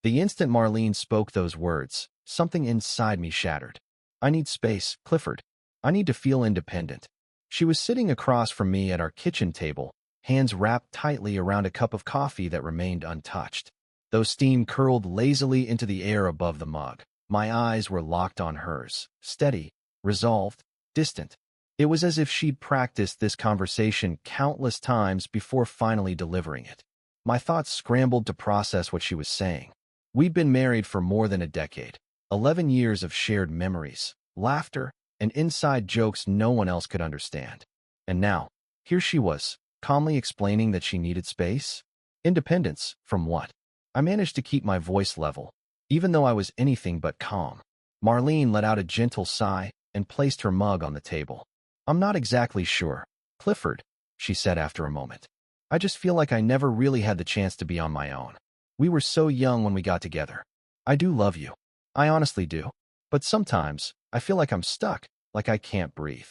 The instant Marlene spoke those words, something inside me shattered. I need space, Clifford. I need to feel independent. She was sitting across from me at our kitchen table, hands wrapped tightly around a cup of coffee that remained untouched. Though steam curled lazily into the air above the mug, my eyes were locked on hers, steady, resolved, distant. It was as if she'd practiced this conversation countless times before finally delivering it. My thoughts scrambled to process what she was saying. We'd been married for more than a decade, 11 years of shared memories, laughter, and inside jokes no one else could understand. And now, here she was, calmly explaining that she needed space? Independence, from what? I managed to keep my voice level, even though I was anything but calm. Marlene let out a gentle sigh and placed her mug on the table. I'm not exactly sure, Clifford, she said after a moment. I just feel like I never really had the chance to be on my own. We were so young when we got together. I do love you. I honestly do. But sometimes, I feel like I'm stuck, like I can't breathe.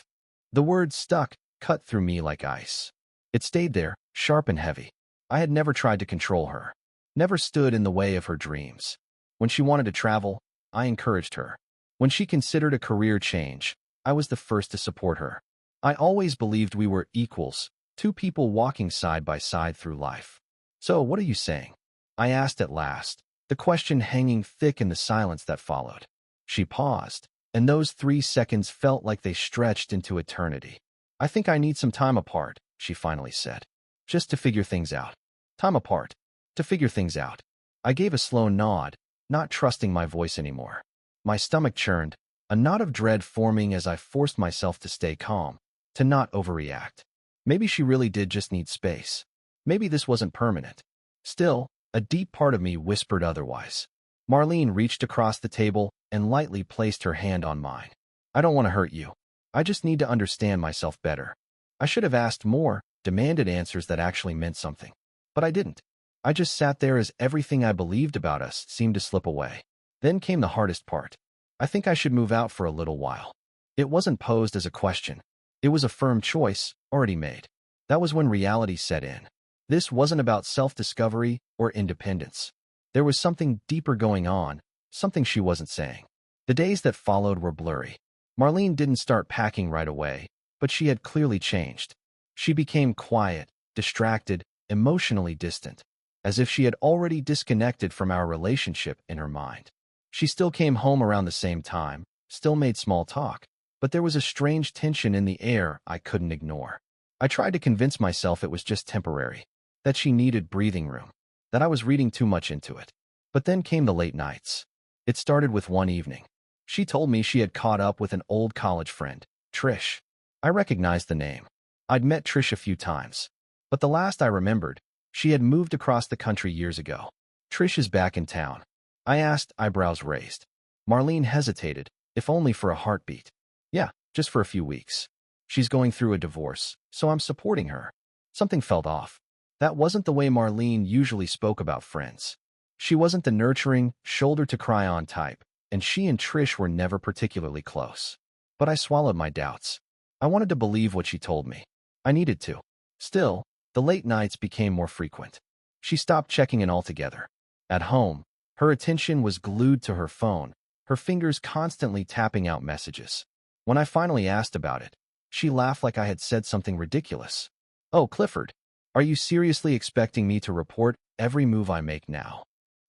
The word stuck cut through me like ice. It stayed there, sharp and heavy. I had never tried to control her, never stood in the way of her dreams. When she wanted to travel, I encouraged her. When she considered a career change, I was the first to support her. I always believed we were equals, two people walking side by side through life. So, what are you saying? I asked at last, the question hanging thick in the silence that followed. She paused, and those 3 seconds felt like they stretched into eternity. I think I need some time apart, she finally said. Just to figure things out. Time apart. To figure things out. I gave a slow nod, not trusting my voice anymore. My stomach churned, a knot of dread forming as I forced myself to stay calm, to not overreact. Maybe she really did just need space. Maybe this wasn't permanent. Still, a deep part of me whispered otherwise. Marlene reached across the table and lightly placed her hand on mine. I don't want to hurt you. I just need to understand myself better. I should have asked more, demanded answers that actually meant something. But I didn't. I just sat there as everything I believed about us seemed to slip away. Then came the hardest part. I think I should move out for a little while. It wasn't posed as a question. It was a firm choice, already made. That was when reality set in. This wasn't about self-discovery or independence. There was something deeper going on, something she wasn't saying. The days that followed were blurry. Marlene didn't start packing right away, but she had clearly changed. She became quiet, distracted, emotionally distant, as if she had already disconnected from our relationship in her mind. She still came home around the same time, still made small talk, but there was a strange tension in the air I couldn't ignore. I tried to convince myself it was just temporary, that she needed breathing room, that I was reading too much into it. But then came the late nights. It started with one evening. She told me she had caught up with an old college friend, Trish. I recognized the name. I'd met Trish a few times. But the last I remembered, she had moved across the country years ago. Trish is back in town. I asked, eyebrows raised. Marlene hesitated, if only for a heartbeat. Yeah, just for a few weeks. She's going through a divorce, so I'm supporting her. Something felt off. That wasn't the way Marlene usually spoke about friends. She wasn't the nurturing, shoulder-to-cry-on type, and she and Trish were never particularly close. But I swallowed my doubts. I wanted to believe what she told me. I needed to. Still, the late nights became more frequent. She stopped checking in altogether. At home, her attention was glued to her phone, her fingers constantly tapping out messages. When I finally asked about it, she laughed like I had said something ridiculous. Oh, Clifford, are you seriously expecting me to report every move I make now?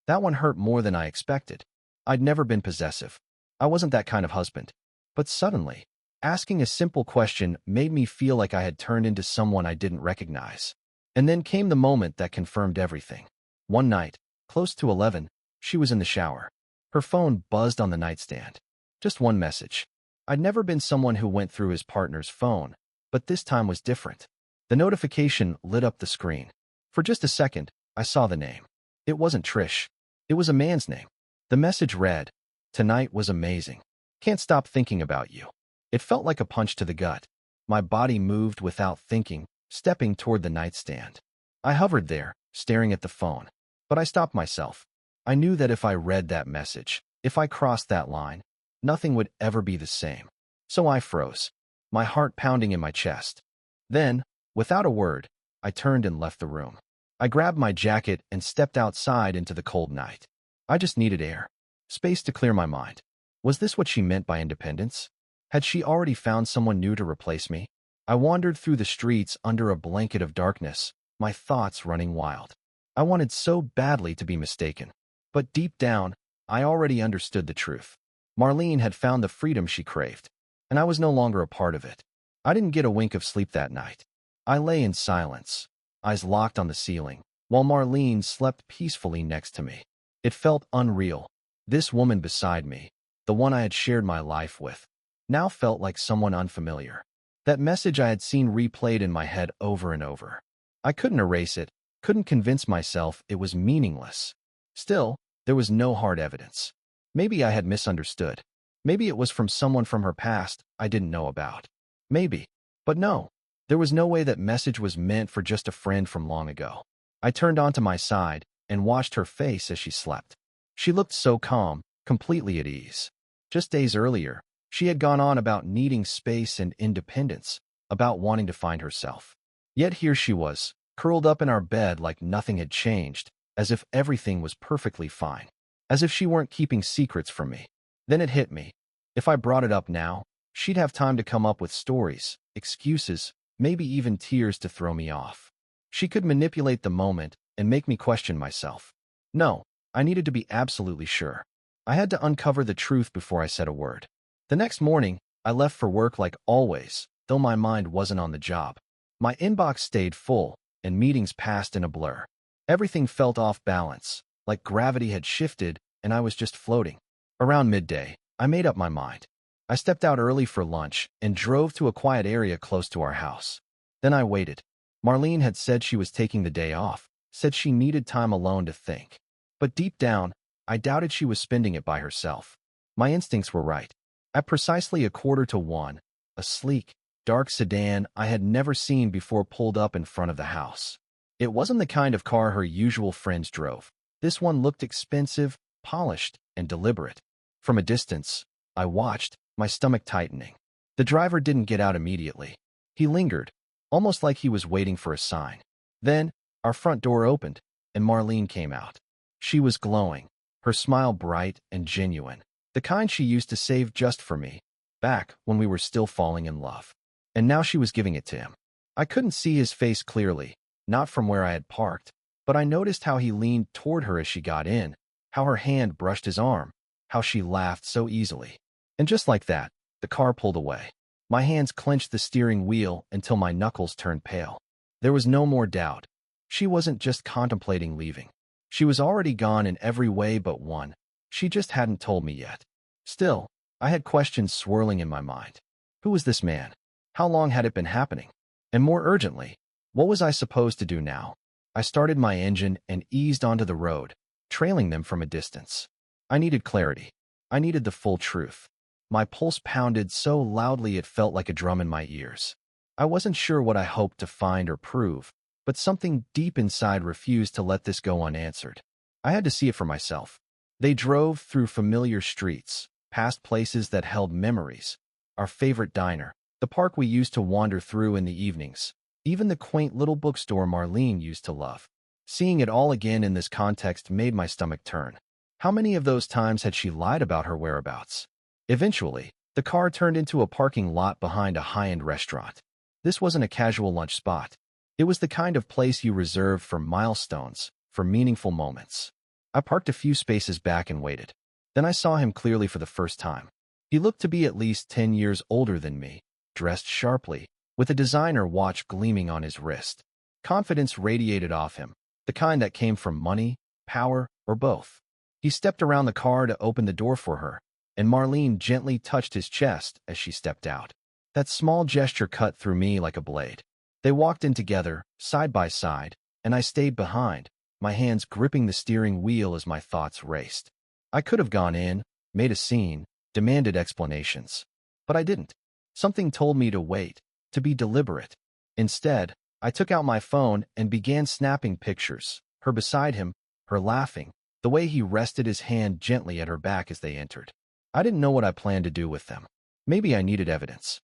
That one hurt more than I expected. I'd never been possessive. I wasn't that kind of husband. But suddenly, asking a simple question made me feel like I had turned into someone I didn't recognize. And then came the moment that confirmed everything. One night, close to 11, she was in the shower. Her phone buzzed on the nightstand. Just one message. I'd never been someone who went through his partner's phone, but this time was different. The notification lit up the screen. For just a second, I saw the name. It wasn't Trish. It was a man's name. The message read, "Tonight was amazing. Can't stop thinking about you." It felt like a punch to the gut. My body moved without thinking, stepping toward the nightstand. I hovered there, staring at the phone. But I stopped myself. I knew that if I read that message, if I crossed that line, nothing would ever be the same. So I froze, my heart pounding in my chest. Then, without a word, I turned and left the room. I grabbed my jacket and stepped outside into the cold night. I just needed air. Space to clear my mind. Was this what she meant by independence? Had she already found someone new to replace me? I wandered through the streets under a blanket of darkness, my thoughts running wild. I wanted so badly to be mistaken. But deep down, I already understood the truth. Marlene had found the freedom she craved, and I was no longer a part of it. I didn't get a wink of sleep that night. I lay in silence, eyes locked on the ceiling, while Marlene slept peacefully next to me. It felt unreal. This woman beside me, the one I had shared my life with, now felt like someone unfamiliar. That message I had seen replayed in my head over and over. I couldn't erase it, couldn't convince myself it was meaningless. Still, there was no hard evidence. Maybe I had misunderstood. Maybe it was from someone from her past I didn't know about. Maybe. But no, there was no way that message was meant for just a friend from long ago. I turned onto my side and watched her face as she slept. She looked so calm, completely at ease. Just days earlier, she had gone on about needing space and independence, about wanting to find herself. Yet here she was, curled up in our bed like nothing had changed, as if everything was perfectly fine, as if she weren't keeping secrets from me. Then it hit me. If I brought it up now, she'd have time to come up with stories, excuses, maybe even tears to throw me off. She could manipulate the moment and make me question myself. No, I needed to be absolutely sure. I had to uncover the truth before I said a word. The next morning, I left for work like always, though my mind wasn't on the job. My inbox stayed full, and meetings passed in a blur. Everything felt off balance, like gravity had shifted and I was just floating. Around midday, I made up my mind. I stepped out early for lunch and drove to a quiet area close to our house. Then I waited. Marlene had said she was taking the day off, said she needed time alone to think. But deep down, I doubted she was spending it by herself. My instincts were right. At precisely 1:45, a sleek, dark sedan I had never seen before pulled up in front of the house. It wasn't the kind of car her usual friends drove. This one looked expensive, polished, and deliberate. From a distance, I watched, my stomach tightening. The driver didn't get out immediately. He lingered, almost like he was waiting for a sign. Then, our front door opened, and Marlene came out. She was glowing, her smile bright and genuine, the kind she used to save just for me, back when we were still falling in love. And now she was giving it to him. I couldn't see his face clearly, not from where I had parked, but I noticed how he leaned toward her as she got in, how her hand brushed his arm, how she laughed so easily. And just like that, the car pulled away. My hands clenched the steering wheel until my knuckles turned pale. There was no more doubt. She wasn't just contemplating leaving. She was already gone in every way but one. She just hadn't told me yet. Still, I had questions swirling in my mind. Who was this man? How long had it been happening? And more urgently, what was I supposed to do now? I started my engine and eased onto the road, trailing them from a distance. I needed clarity. I needed the full truth. My pulse pounded so loudly it felt like a drum in my ears. I wasn't sure what I hoped to find or prove, but something deep inside refused to let this go unanswered. I had to see it for myself. They drove through familiar streets, past places that held memories. Our favorite diner, the park we used to wander through in the evenings, even the quaint little bookstore Marlene used to love. Seeing it all again in this context made my stomach turn. How many of those times had she lied about her whereabouts? Eventually, the car turned into a parking lot behind a high-end restaurant. This wasn't a casual lunch spot. It was the kind of place you reserve for milestones, for meaningful moments. I parked a few spaces back and waited. Then I saw him clearly for the first time. He looked to be at least 10 years older than me, dressed sharply, with a designer watch gleaming on his wrist. Confidence radiated off him, the kind that came from money, power, or both. He stepped around the car to open the door for her, and Marlene gently touched his chest as she stepped out. That small gesture cut through me like a blade. They walked in together, side by side, and I stayed behind, my hands gripping the steering wheel as my thoughts raced. I could have gone in, made a scene, demanded explanations. But I didn't. Something told me to wait, to be deliberate. Instead, I took out my phone and began snapping pictures, her beside him, her laughing, the way he rested his hand gently at her back as they entered. I didn't know what I planned to do with them. Maybe I needed evidence.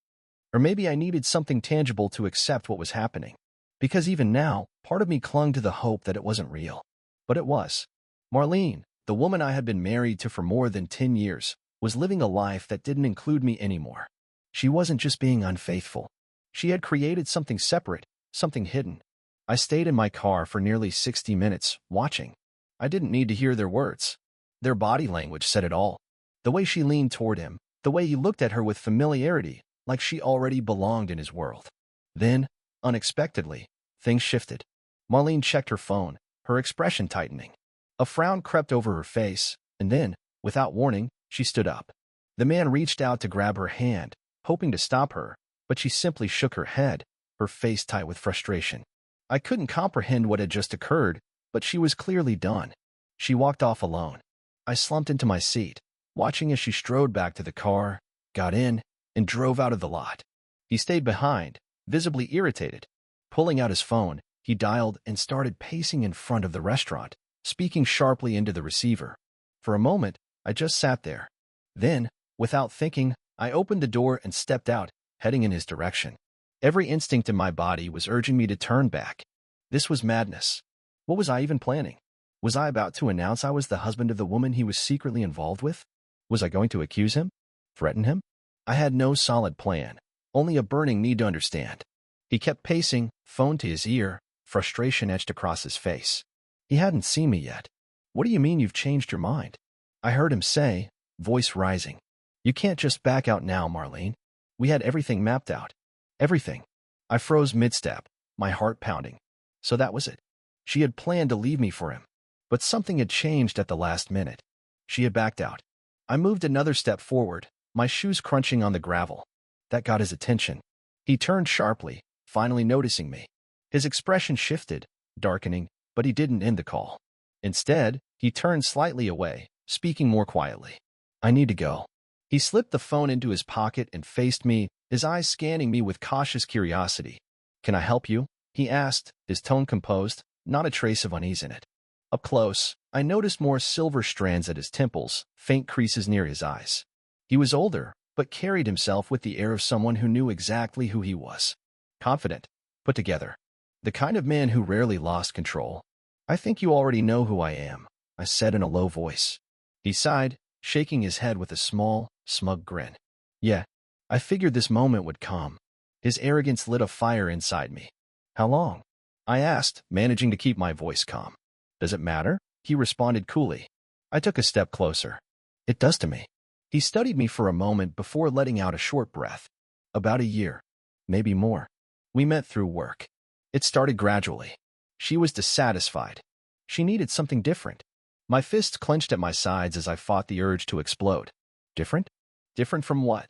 Or maybe I needed something tangible to accept what was happening. Because even now, part of me clung to the hope that it wasn't real. But it was. Marlene, The woman I had been married to for more than 10 years was living a life that didn't include me anymore. She wasn't just being unfaithful. She had created something separate, something hidden. I stayed in my car for nearly 60 minutes, watching. I didn't need to hear their words. Their body language said it all. The way she leaned toward him, the way he looked at her with familiarity, like she already belonged in his world. Then, unexpectedly, things shifted. Marlene checked her phone, her expression tightening. A frown crept over her face, and then, without warning, she stood up. The man reached out to grab her hand, hoping to stop her, but she simply shook her head, her face tight with frustration. I couldn't comprehend what had just occurred, but she was clearly done. She walked off alone. I slumped into my seat, watching as she strode back to the car, got in, and drove out of the lot. He stayed behind, visibly irritated. Pulling out his phone, he dialed and started pacing in front of the restaurant, speaking sharply into the receiver. For a moment, I just sat there. Then, without thinking, I opened the door and stepped out, heading in his direction. Every instinct in my body was urging me to turn back. This was madness. What was I even planning? Was I about to announce I was the husband of the woman he was secretly involved with? Was I going to accuse him? Threaten him? I had no solid plan, only a burning need to understand. He kept pacing, phone to his ear, frustration etched across his face. He hadn't seen me yet. What do you mean you've changed your mind? I heard him say, voice rising. You can't just back out now, Marlene. We had everything mapped out. Everything. I froze mid-step, my heart pounding. So that was it. She had planned to leave me for him. But something had changed at the last minute. She had backed out. I moved another step forward, my shoes crunching on the gravel. That got his attention. He turned sharply, finally noticing me. His expression shifted, darkening, but he didn't end the call. Instead, he turned slightly away, speaking more quietly. I need to go. He slipped the phone into his pocket and faced me, his eyes scanning me with cautious curiosity. Can I help you? He asked, his tone composed, not a trace of unease in it. Up close, I noticed more silver strands at his temples, faint creases near his eyes. He was older, but carried himself with the air of someone who knew exactly who he was. Confident, put together. The kind of man who rarely lost control. I think you already know who I am, I said in a low voice. He sighed, shaking his head with a small, smug grin. Yeah, I figured this moment would come. His arrogance lit a fire inside me. How long? I asked, managing to keep my voice calm. Does it matter? He responded coolly. I took a step closer. It does to me. He studied me for a moment before letting out a short breath. About a year. Maybe more. We met through work. It started gradually. She was dissatisfied. She needed something different. My fists clenched at my sides as I fought the urge to explode. Different? Different from what?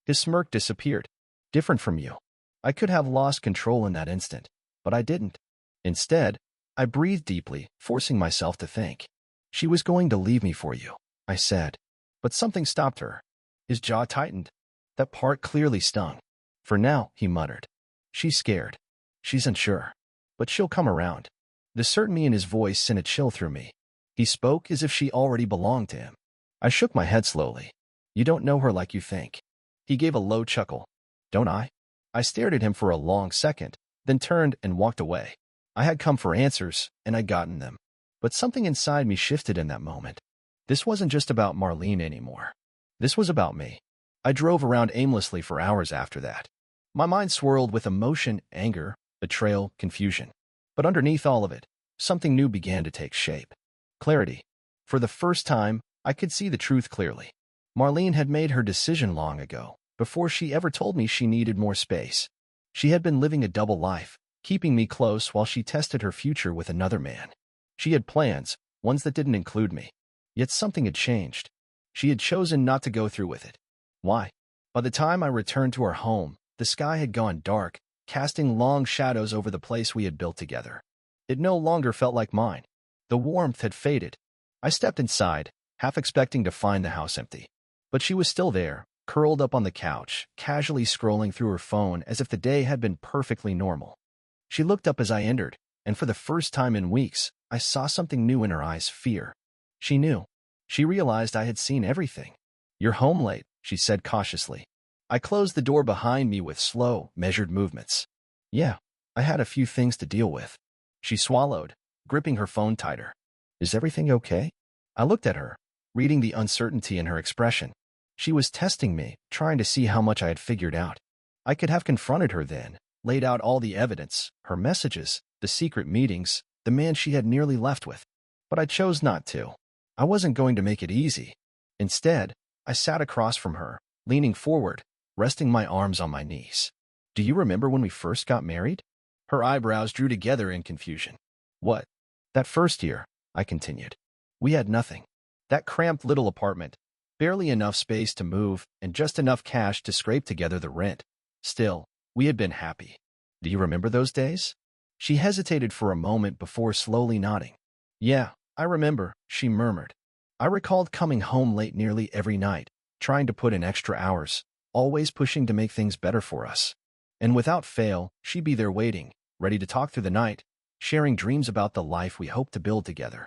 His smirk disappeared. Different from you. I could have lost control in that instant, but I didn't. Instead, I breathed deeply, forcing myself to think. She was going to leave me for you, I said. But something stopped her. His jaw tightened. That part clearly stung. For now, he muttered. She's scared. She's unsure. But she'll come around. The certainty in his voice sent a chill through me. He spoke as if she already belonged to him. I shook my head slowly. You don't know her like you think. He gave a low chuckle. Don't I? I stared at him for a long second, then turned and walked away. I had come for answers, and I'd gotten them. But something inside me shifted in that moment. This wasn't just about Marlene anymore. This was about me. I drove around aimlessly for hours after that. My mind swirled with emotion, anger, betrayal, confusion. But underneath all of it, something new began to take shape. Clarity. For the first time, I could see the truth clearly. Marlene had made her decision long ago, before she ever told me she needed more space. She had been living a double life, keeping me close while she tested her future with another man. She had plans, ones that didn't include me. Yet something had changed. She had chosen not to go through with it. Why? By the time I returned to our home, the sky had gone dark, casting long shadows over the place we had built together. It no longer felt like mine. The warmth had faded. I stepped inside, half expecting to find the house empty. But she was still there, curled up on the couch, casually scrolling through her phone as if the day had been perfectly normal. She looked up as I entered, and for the first time in weeks, I saw something new in her eyes, fear. She knew. She realized I had seen everything. You're home late, she said cautiously. I closed the door behind me with slow, measured movements. Yeah, I had a few things to deal with. She swallowed, gripping her phone tighter. Is everything okay? I looked at her, reading the uncertainty in her expression. She was testing me, trying to see how much I had figured out. I could have confronted her then, laid out all the evidence, her messages, the secret meetings, the man she had nearly left with. But I chose not to. I wasn't going to make it easy. Instead, I sat across from her, leaning forward, resting my arms on my knees. Do you remember when we first got married? Her eyebrows drew together in confusion. What? That first year, I continued. We had nothing. That cramped little apartment, barely enough space to move and just enough cash to scrape together the rent. Still, we had been happy. Do you remember those days? She hesitated for a moment before slowly nodding. Yeah, I remember, she murmured. I recalled coming home late nearly every night, trying to put in extra hours, always pushing to make things better for us. And without fail, she'd be there waiting, ready to talk through the night, sharing dreams about the life we hoped to build together.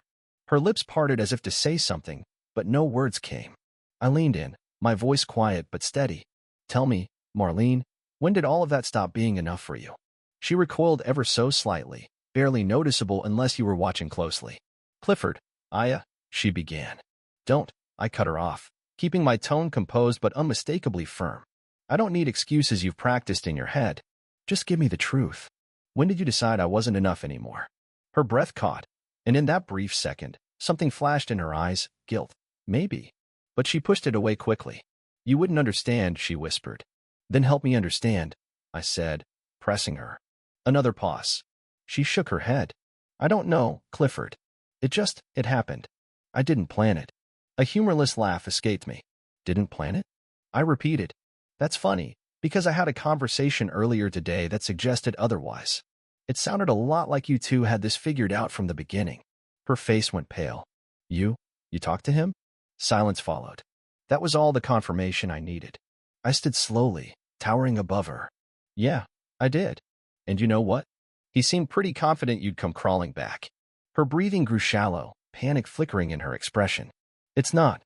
Her lips parted as if to say something, but no words came. I leaned in, my voice quiet but steady. Tell me, Marlene, when did all of that stop being enough for you? She recoiled ever so slightly, barely noticeable unless you were watching closely. Clifford, she began. Don't, I cut her off, keeping my tone composed but unmistakably firm. I don't need excuses you've practiced in your head. Just give me the truth. When did you decide I wasn't enough anymore? Her breath caught, and in that brief second, something flashed in her eyes, guilt. Maybe. But she pushed it away quickly. You wouldn't understand, she whispered. Then help me understand, I said, pressing her. Another pause. She shook her head. I don't know, Clifford. It happened. I didn't plan it. A humorless laugh escaped me. Didn't plan it? I repeated. That's funny, because I had a conversation earlier today that suggested otherwise. It sounded a lot like you two had this figured out from the beginning. Her face went pale. You talked to him? Silence followed. That was all the confirmation I needed. I stood slowly, towering above her. Yeah, I did. And you know what? He seemed pretty confident you'd come crawling back. Her breathing grew shallow, panic flickering in her expression. It's not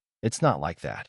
like that.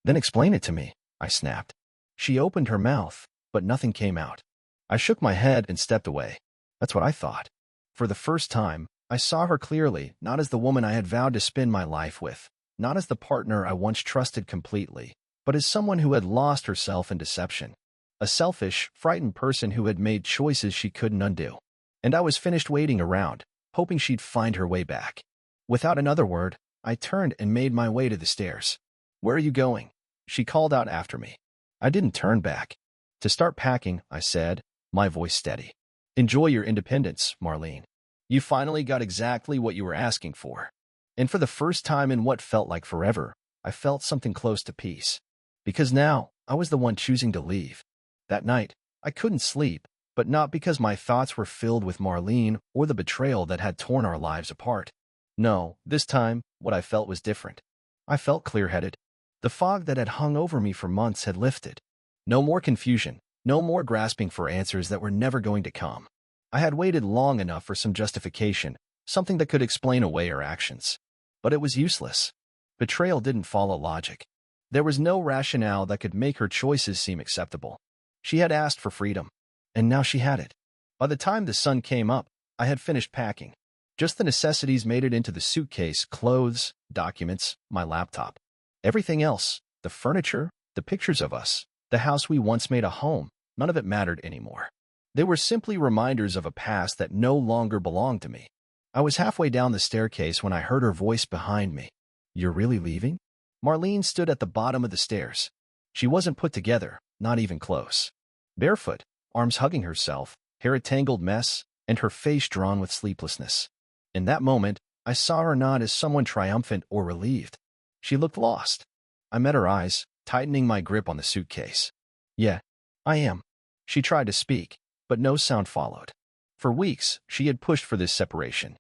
Then explain it to me, I snapped. She opened her mouth, but nothing came out. I shook my head and stepped away. That's what I thought. For the first time, I saw her clearly, not as the woman I had vowed to spend my life with, not as the partner I once trusted completely, but as someone who had lost herself in deception. A selfish, frightened person who had made choices she couldn't undo. And I was finished waiting around, hoping she'd find her way back. Without another word, I turned and made my way to the stairs. Where are you going? She called out after me. I didn't turn back. To start packing, I said, my voice steady. Enjoy your independence, Marlene. You finally got exactly what you were asking for. And for the first time in what felt like forever, I felt something close to peace. Because now, I was the one choosing to leave. That night, I couldn't sleep, but not because my thoughts were filled with Marlene or the betrayal that had torn our lives apart. No, this time, what I felt was different. I felt clear-headed. The fog that had hung over me for months had lifted. No more confusion, no more grasping for answers that were never going to come. I had waited long enough for some justification, something that could explain away her actions. But it was useless. Betrayal didn't follow logic. There was no rationale that could make her choices seem acceptable. She had asked for freedom, and now she had it. By the time the sun came up, I had finished packing. Just the necessities made it into the suitcase: clothes, documents, my laptop. Everything else, the furniture, the pictures of us, the house we once made a home, none of it mattered anymore. They were simply reminders of a past that no longer belonged to me. I was halfway down the staircase when I heard her voice behind me. You're really leaving? Marlene stood at the bottom of the stairs. She wasn't put together, not even close. Barefoot, arms hugging herself, hair a tangled mess, and her face drawn with sleeplessness. In that moment, I saw her not as someone triumphant or relieved. She looked lost. I met her eyes, tightening my grip on the suitcase. Yeah, I am. She tried to speak, but no sound followed. For weeks, she had pushed for this separation.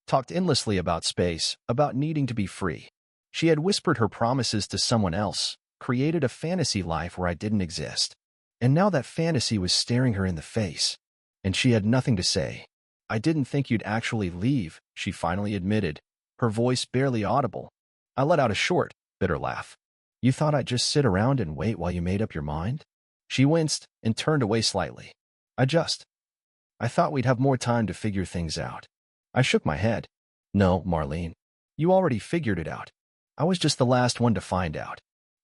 Talked endlessly about space, about needing to be free. She had whispered her promises to someone else, created a fantasy life where I didn't exist. And now that fantasy was staring her in the face. And she had nothing to say. I didn't think you'd actually leave, she finally admitted, her voice barely audible. I let out a short, bitter laugh. You thought I'd just sit around and wait while you made up your mind? She winced and turned away slightly. I thought we'd have more time to figure things out. I shook my head. No, Marlene. You already figured it out. I was just the last one to find out.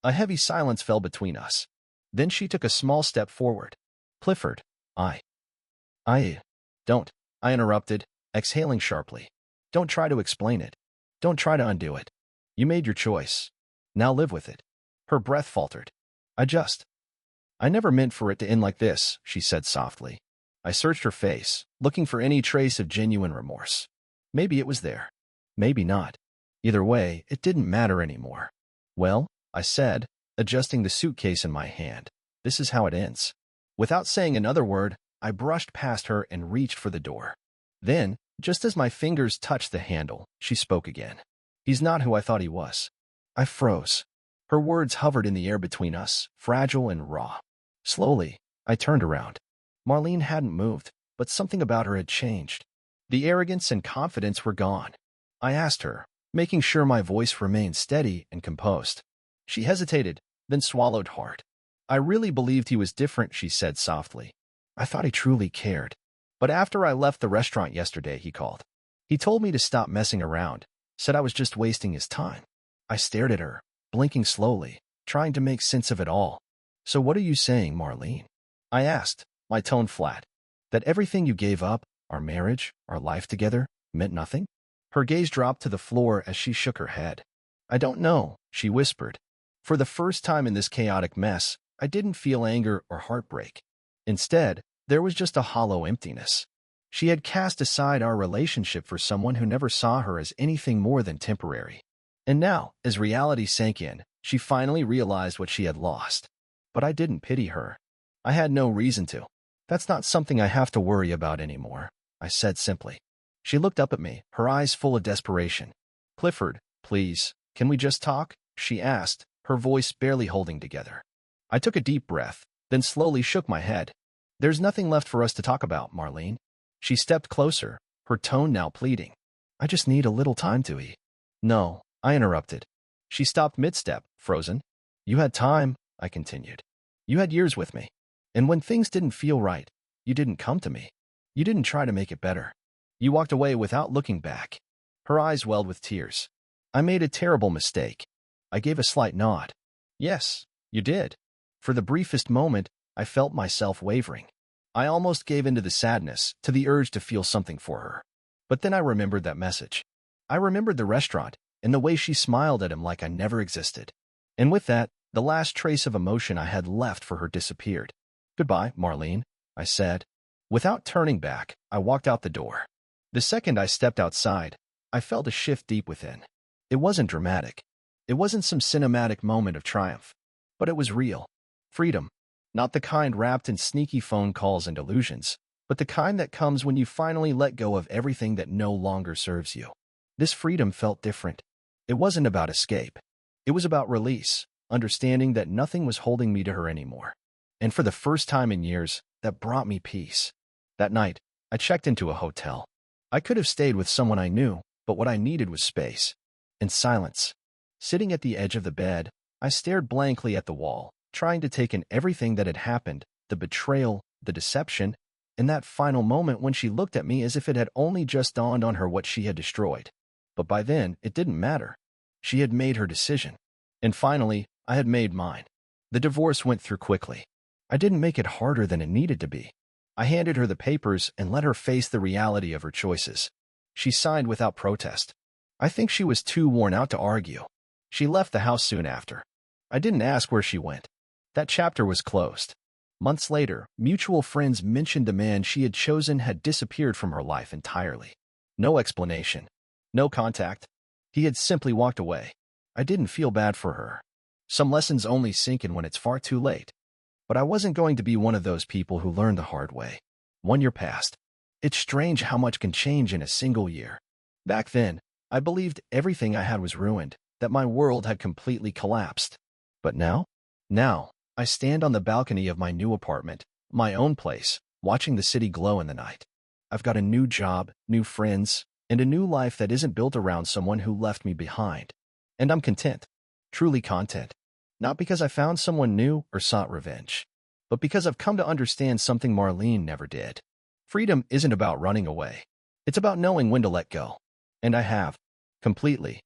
A heavy silence fell between us. Then she took a small step forward. Clifford, I don't, I interrupted, exhaling sharply. Don't try to explain it. Don't try to undo it. You made your choice. Now live with it. Her breath faltered. I never meant for it to end like this, she said softly. I searched her face, looking for any trace of genuine remorse. Maybe it was there. Maybe not. Either way, it didn't matter anymore. Well, I said, adjusting the suitcase in my hand. This is how it ends. Without saying another word, I brushed past her and reached for the door. Then, just as my fingers touched the handle, she spoke again. He's not who I thought he was. I froze. Her words hovered in the air between us, fragile and raw. Slowly, I turned around. Marlene hadn't moved, but something about her had changed. The arrogance and confidence were gone. I asked her, making sure my voice remained steady and composed. She hesitated, then swallowed hard. I really believed he was different, she said softly. I thought he truly cared. But after I left the restaurant yesterday, he called. He told me to stop messing around, said I was just wasting his time. I stared at her, blinking slowly, trying to make sense of it all. So what are you saying, Marlene? I asked, my tone flat. That everything you gave up, our marriage, our life together, meant nothing? Her gaze dropped to the floor as she shook her head. I don't know, she whispered. For the first time in this chaotic mess, I didn't feel anger or heartbreak. Instead, there was just a hollow emptiness. She had cast aside our relationship for someone who never saw her as anything more than temporary. And now, as reality sank in, she finally realized what she had lost. But I didn't pity her. I had no reason to. That's not something I have to worry about anymore, I said simply. She looked up at me, her eyes full of desperation. Clifford, please, can we just talk? She asked, her voice barely holding together. I took a deep breath, then slowly shook my head. There's nothing left for us to talk about, Marlene. She stepped closer, her tone now pleading. I just need a little time to eat. No, I interrupted. She stopped mid-step, frozen. You had time, I continued. You had years with me. And when things didn't feel right, you didn't come to me. You didn't try to make it better. You walked away without looking back. Her eyes welled with tears. I made a terrible mistake. I gave a slight nod. Yes, you did. For the briefest moment, I felt myself wavering. I almost gave in to the sadness, to the urge to feel something for her. But then I remembered that message. I remembered the restaurant, and the way she smiled at him like I never existed. And with that, the last trace of emotion I had left for her disappeared. Goodbye, Marlene, I said. Without turning back, I walked out the door. The second I stepped outside, I felt a shift deep within. It wasn't dramatic. It wasn't some cinematic moment of triumph. But it was real. Freedom. Not the kind wrapped in sneaky phone calls and illusions, but the kind that comes when you finally let go of everything that no longer serves you. This freedom felt different. It wasn't about escape. It was about release, understanding that nothing was holding me to her anymore. And for the first time in years, that brought me peace. That night, I checked into a hotel. I could have stayed with someone I knew, but what I needed was space and silence. Sitting at the edge of the bed, I stared blankly at the wall, trying to take in everything that had happened, the betrayal, the deception, and that final moment when she looked at me as if it had only just dawned on her what she had destroyed. But by then, it didn't matter. She had made her decision. And finally, I had made mine. The divorce went through quickly. I didn't make it harder than it needed to be. I handed her the papers and let her face the reality of her choices. She signed without protest. I think she was too worn out to argue. She left the house soon after. I didn't ask where she went. That chapter was closed. Months later, mutual friends mentioned the man she had chosen had disappeared from her life entirely. No explanation. No contact. He had simply walked away. I didn't feel bad for her. Some lessons only sink in when it's far too late. But I wasn't going to be one of those people who learned the hard way. 1 year passed. It's strange how much can change in a single year. Back then, I believed everything I had was ruined, that my world had completely collapsed. But now? Now, I stand on the balcony of my new apartment, my own place, watching the city glow in the night. I've got a new job, new friends, and a new life that isn't built around someone who left me behind. And I'm content. Truly content. Not because I found someone new or sought revenge, but because I've come to understand something Marlene never did. Freedom isn't about running away. It's about knowing when to let go. And I have. Completely.